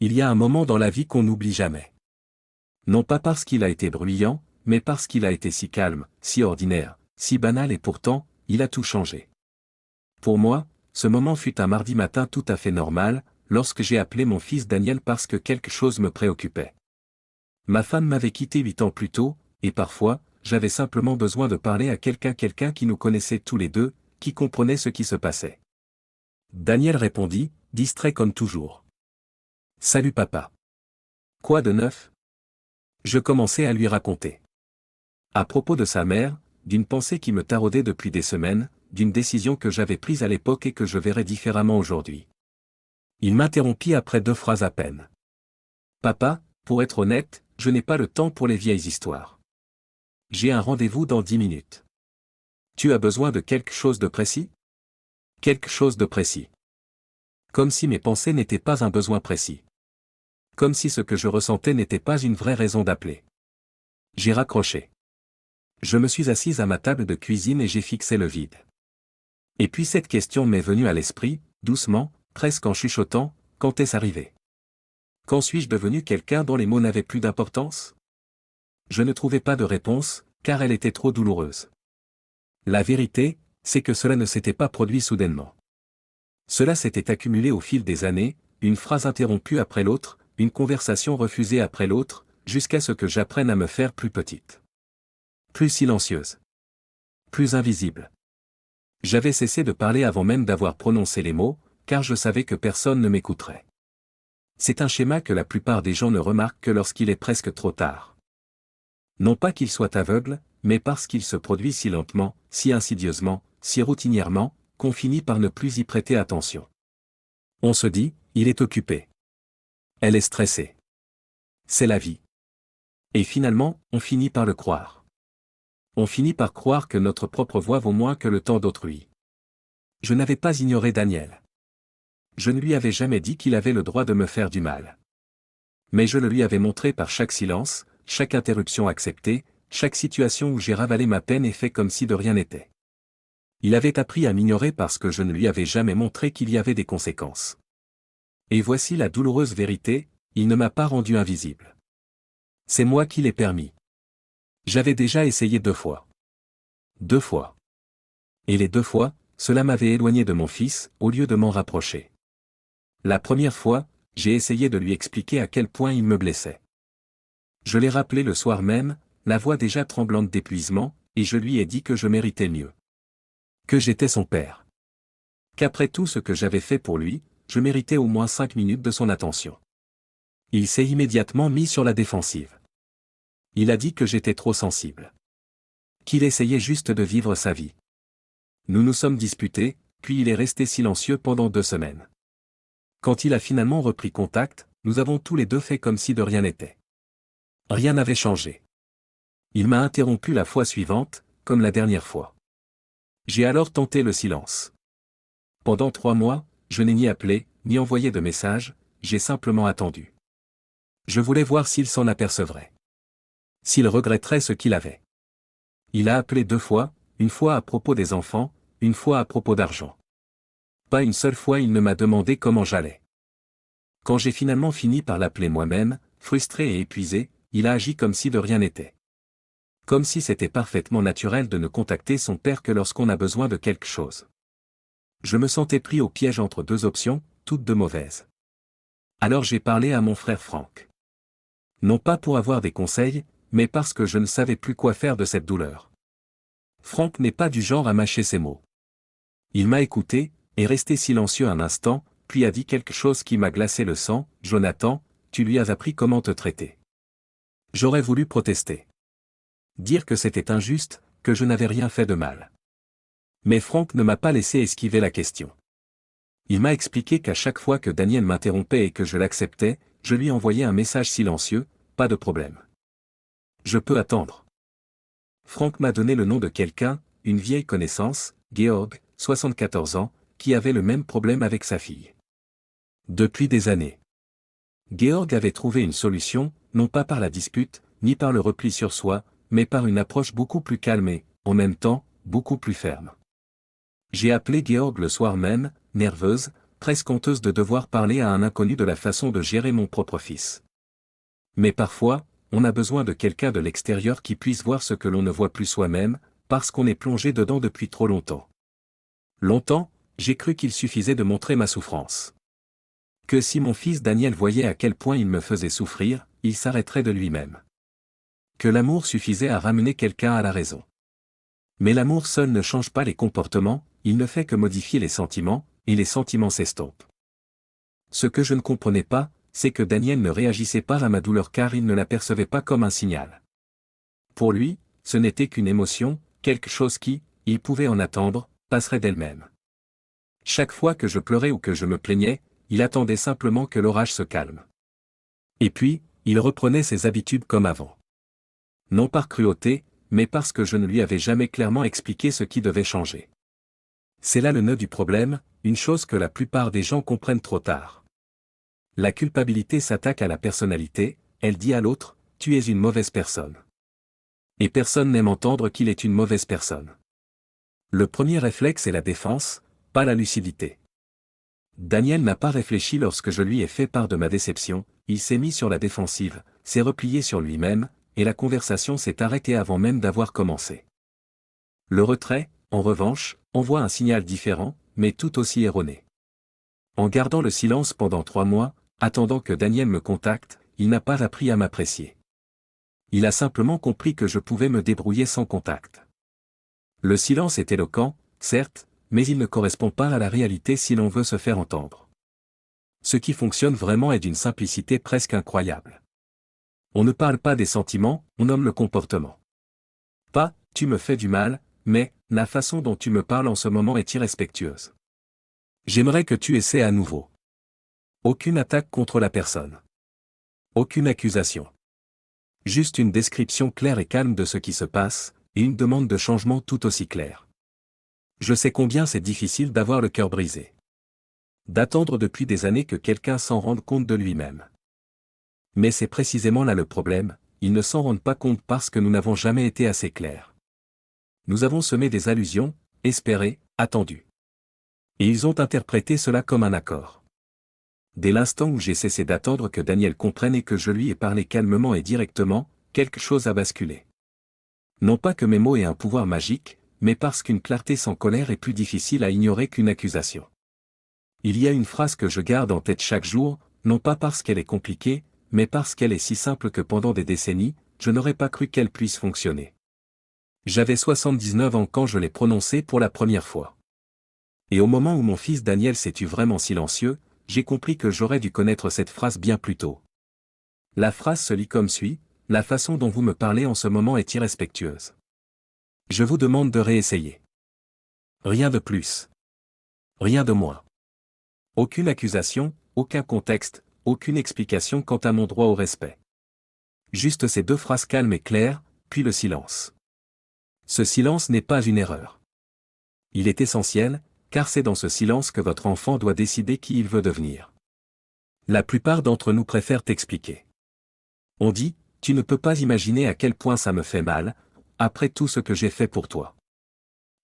Il y a un moment dans la vie qu'on n'oublie jamais. Non pas parce qu'il a été bruyant, mais parce qu'il a été si calme, si ordinaire, si banal et pourtant, il a tout changé. Pour moi, ce moment fut un mardi matin tout à fait normal, lorsque j'ai appelé mon fils Daniel parce que quelque chose me préoccupait. Ma femme m'avait quitté 8 ans plus tôt, et parfois, j'avais simplement besoin de parler à quelqu'un qui nous connaissait tous les deux, qui comprenait ce qui se passait. Daniel répondit, distrait comme toujours. Salut papa. Quoi de neuf? Je commençais à lui raconter. À propos de sa mère, d'une pensée qui me taraudait depuis des semaines, d'une décision que j'avais prise à l'époque et que je verrais différemment aujourd'hui. Il m'interrompit après 2 phrases à peine. Papa, pour être honnête, je n'ai pas le temps pour les vieilles histoires. J'ai un rendez-vous dans 10 minutes. Tu as besoin de quelque chose de précis? Quelque chose de précis. Comme si mes pensées n'étaient pas un besoin précis. Comme si ce que je ressentais n'était pas une vraie raison d'appeler. J'ai raccroché. Je me suis assise à ma table de cuisine et j'ai fixé le vide. Et puis cette question m'est venue à l'esprit, doucement, presque en chuchotant, quand est-ce arrivé? Quand suis-je devenu quelqu'un dont les mots n'avaient plus d'importance? Je ne trouvais pas de réponse, car elle était trop douloureuse. La vérité, c'est que cela ne s'était pas produit soudainement. Cela s'était accumulé au fil des années, une phrase interrompue après l'autre, une conversation refusée après l'autre, jusqu'à ce que j'apprenne à me faire plus petite. Plus silencieuse. Plus invisible. J'avais cessé de parler avant même d'avoir prononcé les mots, car je savais que personne ne m'écouterait. C'est un schéma que la plupart des gens ne remarquent que lorsqu'il est presque trop tard. Non pas qu'il soit aveugle, mais parce qu'il se produit si lentement, si insidieusement, si routinièrement, qu'on finit par ne plus y prêter attention. On se dit, il est occupé. Elle est stressée. C'est la vie. Et finalement, on finit par le croire. On finit par croire que notre propre voix vaut moins que le temps d'autrui. Je n'avais pas ignoré Daniel. Je ne lui avais jamais dit qu'il avait le droit de me faire du mal. Mais je le lui avais montré par chaque silence, chaque interruption acceptée, chaque situation où j'ai ravalé ma peine et fait comme si de rien n'était. Il avait appris à m'ignorer parce que je ne lui avais jamais montré qu'il y avait des conséquences. Et voici la douloureuse vérité, il ne m'a pas rendu invisible. C'est moi qui l'ai permis. J'avais déjà essayé 2 fois. 2 fois. Et les 2 fois, cela m'avait éloigné de mon fils, au lieu de m'en rapprocher. La première fois, j'ai essayé de lui expliquer à quel point il me blessait. Je l'ai rappelé le soir même, la voix déjà tremblante d'épuisement, et je lui ai dit que je méritais mieux. Que j'étais son père. Qu'après tout ce que j'avais fait pour lui, je méritais au moins 5 minutes de son attention. Il s'est immédiatement mis sur la défensive. Il a dit que j'étais trop sensible. Qu'il essayait juste de vivre sa vie. Nous nous sommes disputés, puis il est resté silencieux pendant 2 semaines. Quand il a finalement repris contact, nous avons tous les deux fait comme si de rien n'était. Rien n'avait changé. Il m'a interrompu la fois suivante, comme la dernière fois. J'ai alors tenté le silence. Pendant 3 mois, je n'ai ni appelé, ni envoyé de message, j'ai simplement attendu. Je voulais voir s'il s'en apercevrait. S'il regretterait ce qu'il avait. Il a appelé 2 fois, une fois à propos des enfants, une fois à propos d'argent. Pas une seule fois il ne m'a demandé comment j'allais. Quand j'ai finalement fini par l'appeler moi-même, frustré et épuisé, il a agi comme si de rien n'était. Comme si c'était parfaitement naturel de ne contacter son père que lorsqu'on a besoin de quelque chose. Je me sentais pris au piège entre 2 options, toutes 2 mauvaises. Alors j'ai parlé à mon frère Franck. Non pas pour avoir des conseils, mais parce que je ne savais plus quoi faire de cette douleur. Franck n'est pas du genre à mâcher ses mots. Il m'a écouté, est resté silencieux un instant, puis a dit quelque chose qui m'a glacé le sang. Jonathan, tu lui as appris comment te traiter. J'aurais voulu protester. Dire que c'était injuste, que je n'avais rien fait de mal. Mais Franck ne m'a pas laissé esquiver la question. Il m'a expliqué qu'à chaque fois que Daniel m'interrompait et que je l'acceptais, je lui envoyais un message silencieux, pas de problème. Je peux attendre. Franck m'a donné le nom de quelqu'un, une vieille connaissance, Georg, 74 ans, qui avait le même problème avec sa fille. Depuis des années. Georg avait trouvé une solution, non pas par la dispute, ni par le repli sur soi, mais par une approche beaucoup plus calme et, en même temps, beaucoup plus ferme. J'ai appelé Georg le soir même, nerveuse, presque honteuse de devoir parler à un inconnu de la façon de gérer mon propre fils. Mais parfois, on a besoin de quelqu'un de l'extérieur qui puisse voir ce que l'on ne voit plus soi-même, parce qu'on est plongé dedans depuis trop longtemps. Longtemps, j'ai cru qu'il suffisait de montrer ma souffrance. Que si mon fils Daniel voyait à quel point il me faisait souffrir, il s'arrêterait de lui-même. Que l'amour suffisait à ramener quelqu'un à la raison. Mais l'amour seul ne change pas les comportements, il ne fait que modifier les sentiments, et les sentiments s'estompent. Ce que je ne comprenais pas, c'est que Daniel ne réagissait pas à ma douleur car il ne la percevait pas comme un signal. Pour lui, ce n'était qu'une émotion, quelque chose qui, il pouvait en attendre, passerait d'elle-même. Chaque fois que je pleurais ou que je me plaignais, il attendait simplement que l'orage se calme. Et puis, il reprenait ses habitudes comme avant. Non par cruauté, mais parce que je ne lui avais jamais clairement expliqué ce qui devait changer. C'est là le nœud du problème, une chose que la plupart des gens comprennent trop tard. La culpabilité s'attaque à la personnalité, elle dit à l'autre, tu es une mauvaise personne. Et personne n'aime entendre qu'il est une mauvaise personne. Le premier réflexe est la défense, pas la lucidité. Daniel n'a pas réfléchi lorsque je lui ai fait part de ma déception, il s'est mis sur la défensive, s'est replié sur lui-même, et la conversation s'est arrêtée avant même d'avoir commencé. Le retrait, en revanche, envoie un signal différent, mais tout aussi erroné. En gardant le silence pendant 3 mois, attendant que Daniel me contacte, il n'a pas appris à m'apprécier. Il a simplement compris que je pouvais me débrouiller sans contact. Le silence est éloquent, certes, mais il ne correspond pas à la réalité si l'on veut se faire entendre. Ce qui fonctionne vraiment est d'une simplicité presque incroyable. On ne parle pas des sentiments, on nomme le comportement. Pas « tu me fais du mal », mais « la façon dont tu me parles en ce moment est irrespectueuse. J'aimerais que tu essaies à nouveau. » Aucune attaque contre la personne. Aucune accusation. Juste une description claire et calme de ce qui se passe, et une demande de changement tout aussi claire. Je sais combien c'est difficile d'avoir le cœur brisé. D'attendre depuis des années que quelqu'un s'en rende compte de lui-même. Mais c'est précisément là le problème, ils ne s'en rendent pas compte parce que nous n'avons jamais été assez clairs. Nous avons semé des allusions, espéré, attendu. Et ils ont interprété cela comme un accord. Dès l'instant où j'ai cessé d'attendre que Daniel comprenne et que je lui ai parlé calmement et directement, quelque chose a basculé. Non pas que mes mots aient un pouvoir magique, mais parce qu'une clarté sans colère est plus difficile à ignorer qu'une accusation. Il y a une phrase que je garde en tête chaque jour, non pas parce qu'elle est compliquée, mais parce qu'elle est si simple que pendant des décennies, je n'aurais pas cru qu'elle puisse fonctionner. J'avais 79 ans quand je l'ai prononcée pour la première fois. Et au moment où mon fils Daniel s'est tu vraiment silencieux, j'ai compris que j'aurais dû connaître cette phrase bien plus tôt. La phrase se lit comme suit, « La façon dont vous me parlez en ce moment est irrespectueuse. Je vous demande de réessayer. » Rien de plus. Rien de moins. Aucune accusation, aucun contexte, aucune explication quant à mon droit au respect. Juste ces 2 phrases calmes et claires, puis le silence. Ce silence n'est pas une erreur. Il est essentiel, car c'est dans ce silence que votre enfant doit décider qui il veut devenir. La plupart d'entre nous préfèrent t'expliquer. On dit, tu ne peux pas imaginer à quel point ça me fait mal, après tout ce que j'ai fait pour toi.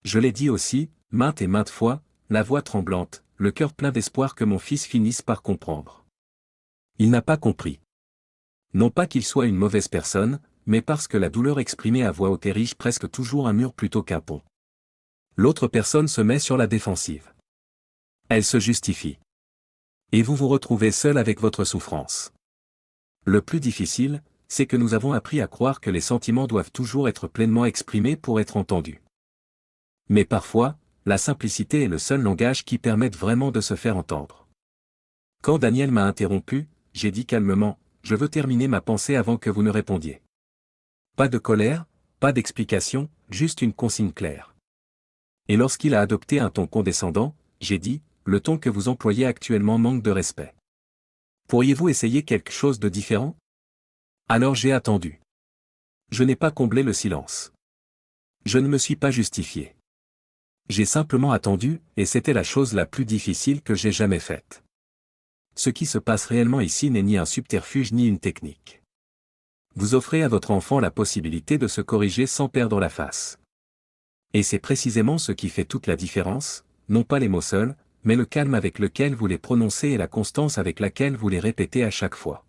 Je l'ai dit aussi, maintes et maintes fois, la voix tremblante, le cœur plein d'espoir que mon fils finisse par comprendre. Il n'a pas compris. Non pas qu'il soit une mauvaise personne, mais parce que la douleur exprimée à voix haute érige presque toujours un mur plutôt qu'un pont. L'autre personne se met sur la défensive. Elle se justifie. Et vous vous retrouvez seul avec votre souffrance. Le plus difficile, c'est que nous avons appris à croire que les sentiments doivent toujours être pleinement exprimés pour être entendus. Mais parfois, la simplicité est le seul langage qui permette vraiment de se faire entendre. Quand Daniel m'a interrompu, j'ai dit calmement, « Je veux terminer ma pensée avant que vous ne répondiez. » Pas de colère, pas d'explication, juste une consigne claire. Et lorsqu'il a adopté un ton condescendant, j'ai dit, « Le ton que vous employez actuellement manque de respect. Pourriez-vous essayer quelque chose de différent ?» Alors j'ai attendu. Je n'ai pas comblé le silence. Je ne me suis pas justifié. J'ai simplement attendu, et c'était la chose la plus difficile que j'ai jamais faite. Ce qui se passe réellement ici n'est ni un subterfuge ni une technique. Vous offrez à votre enfant la possibilité de se corriger sans perdre la face. Et c'est précisément ce qui fait toute la différence, non pas les mots seuls, mais le calme avec lequel vous les prononcez et la constance avec laquelle vous les répétez à chaque fois.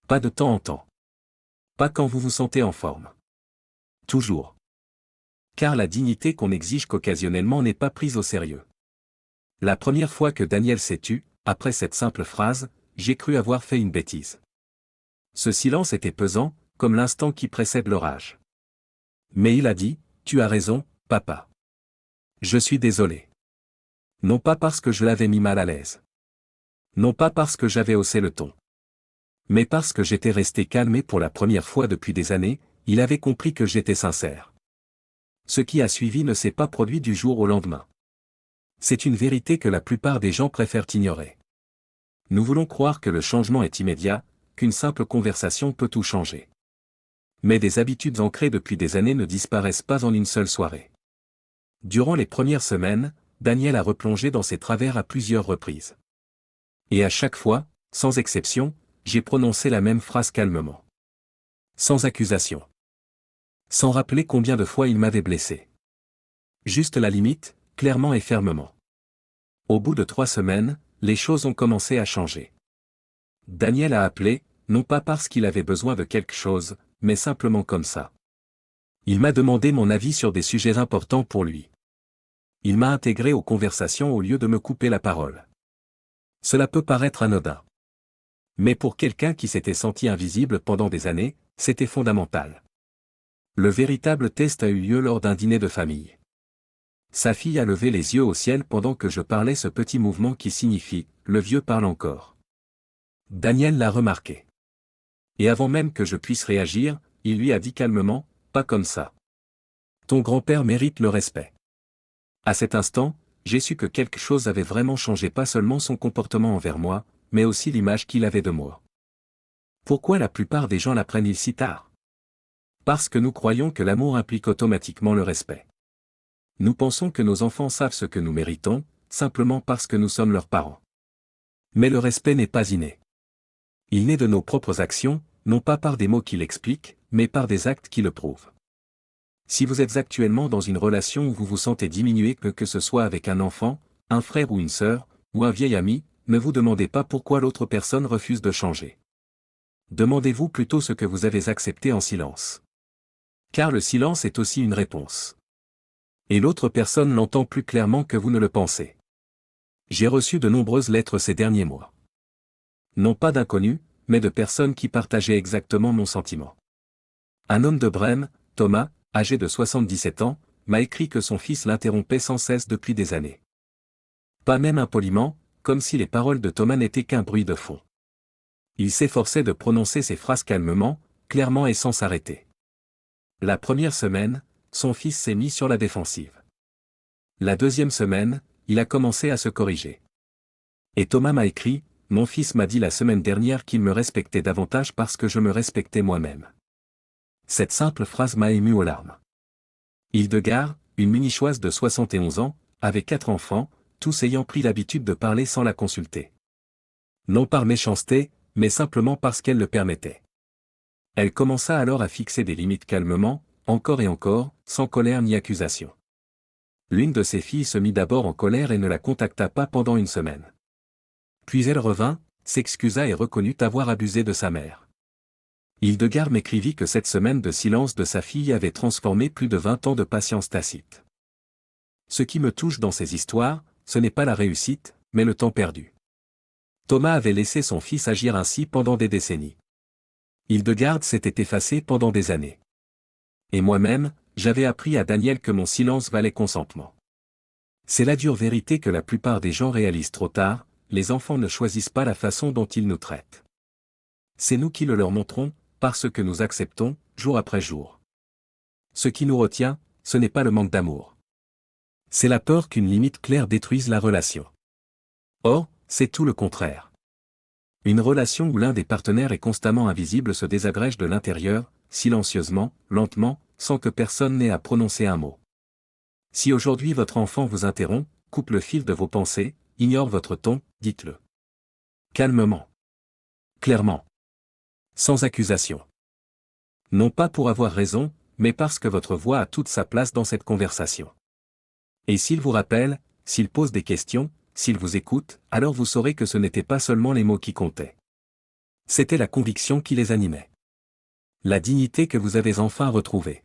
Pas de temps en temps. Pas quand vous vous sentez en forme. Toujours. Car la dignité qu'on exige qu'occasionnellement n'est pas prise au sérieux. La première fois que Daniel s'est tu, après cette simple phrase, j'ai cru avoir fait une bêtise. Ce silence était pesant, comme l'instant qui précède l'orage. Mais il a dit, tu as raison, papa. Je suis désolé. Non pas parce que je l'avais mis mal à l'aise. Non pas parce que j'avais haussé le ton. Mais parce que j'étais resté calme et pour la première fois depuis des années, il avait compris que j'étais sincère. Ce qui a suivi ne s'est pas produit du jour au lendemain. C'est une vérité que la plupart des gens préfèrent ignorer. Nous voulons croire que le changement est immédiat, qu'une simple conversation peut tout changer. Mais des habitudes ancrées depuis des années ne disparaissent pas en une seule soirée. Durant les premières semaines, Daniel a replongé dans ses travers à plusieurs reprises. Et à chaque fois, sans exception, j'ai prononcé la même phrase calmement. Sans accusation. Sans rappeler combien de fois il m'avait blessé. Juste la limite, clairement et fermement. Au bout de 3 semaines, les choses ont commencé à changer. Daniel a appelé, non pas parce qu'il avait besoin de quelque chose, mais simplement comme ça. Il m'a demandé mon avis sur des sujets importants pour lui. Il m'a intégré aux conversations au lieu de me couper la parole. Cela peut paraître anodin. Mais pour quelqu'un qui s'était senti invisible pendant des années, c'était fondamental. Le véritable test a eu lieu lors d'un dîner de famille. Sa fille a levé les yeux au ciel pendant que je parlais ce petit mouvement qui signifie « le vieux parle encore ». Daniel l'a remarqué. Et avant même que je puisse réagir, il lui a dit calmement « pas comme ça. Ton grand-père mérite le respect ». À cet instant, j'ai su que quelque chose avait vraiment changé, pas seulement son comportement envers moi, mais aussi l'image qu'il avait de moi. Pourquoi la plupart des gens l'apprennent-ils si tard? Parce que nous croyons que l'amour implique automatiquement le respect. Nous pensons que nos enfants savent ce que nous méritons, simplement parce que nous sommes leurs parents. Mais le respect n'est pas inné. Il naît de nos propres actions, non pas par des mots qui l'expliquent, mais par des actes qui le prouvent. Si vous êtes actuellement dans une relation où vous vous sentez diminué, que ce soit avec un enfant, un frère ou une sœur, ou un vieil ami, ne vous demandez pas pourquoi l'autre personne refuse de changer. Demandez-vous plutôt ce que vous avez accepté en silence. Car le silence est aussi une réponse. Et l'autre personne l'entend plus clairement que vous ne le pensez. J'ai reçu de nombreuses lettres ces derniers mois. Non pas d'inconnus, mais de personnes qui partageaient exactement mon sentiment. Un homme de Brême, Thomas, âgé de 77 ans, m'a écrit que son fils l'interrompait sans cesse depuis des années. Pas même impoliment, comme si les paroles de Thomas n'étaient qu'un bruit de fond. Il s'efforçait de prononcer ses phrases calmement, clairement et sans s'arrêter. La première semaine, son fils s'est mis sur la défensive. La deuxième semaine, il a commencé à se corriger. Et Thomas m'a écrit, « Mon fils m'a dit la semaine dernière qu'il me respectait davantage parce que je me respectais moi-même. » Cette simple phrase m'a ému aux larmes. Hildegard, une minichoise de 71 ans, avait 4 enfants, tous ayant pris l'habitude de parler sans la consulter. Non par méchanceté, mais simplement parce qu'elle le permettait. Elle commença alors à fixer des limites calmement, encore et encore, sans colère ni accusation. L'une de ses filles se mit d'abord en colère et ne la contacta pas pendant une semaine. Puis elle revint, s'excusa et reconnut avoir abusé de sa mère. Hildegard m'écrivit que cette semaine de silence de sa fille avait transformé plus de 20 ans de patience tacite. Ce qui me touche dans ces histoires, ce n'est pas la réussite, mais le temps perdu. Thomas avait laissé son fils agir ainsi pendant des décennies. Hildegard s'était effacée pendant des années. Et moi-même, j'avais appris à Daniel que mon silence valait consentement. C'est la dure vérité que la plupart des gens réalisent trop tard, les enfants ne choisissent pas la façon dont ils nous traitent. C'est nous qui le leur montrons, parce que nous acceptons, jour après jour. Ce qui nous retient, ce n'est pas le manque d'amour. C'est la peur qu'une limite claire détruise la relation. Or, c'est tout le contraire. Une relation où l'un des partenaires est constamment invisible se désagrège de l'intérieur, silencieusement, lentement, sans que personne n'ait à prononcer un mot. Si aujourd'hui votre enfant vous interrompt, coupe le fil de vos pensées, ignore votre ton, dites-le. Calmement. Clairement. Sans accusation. Non pas pour avoir raison, mais parce que votre voix a toute sa place dans cette conversation. Et s'il vous rappelle, s'il pose des questions, s'il vous écoute, alors vous saurez que ce n'étaient pas seulement les mots qui comptaient. C'était la conviction qui les animait. La dignité que vous avez enfin retrouvée.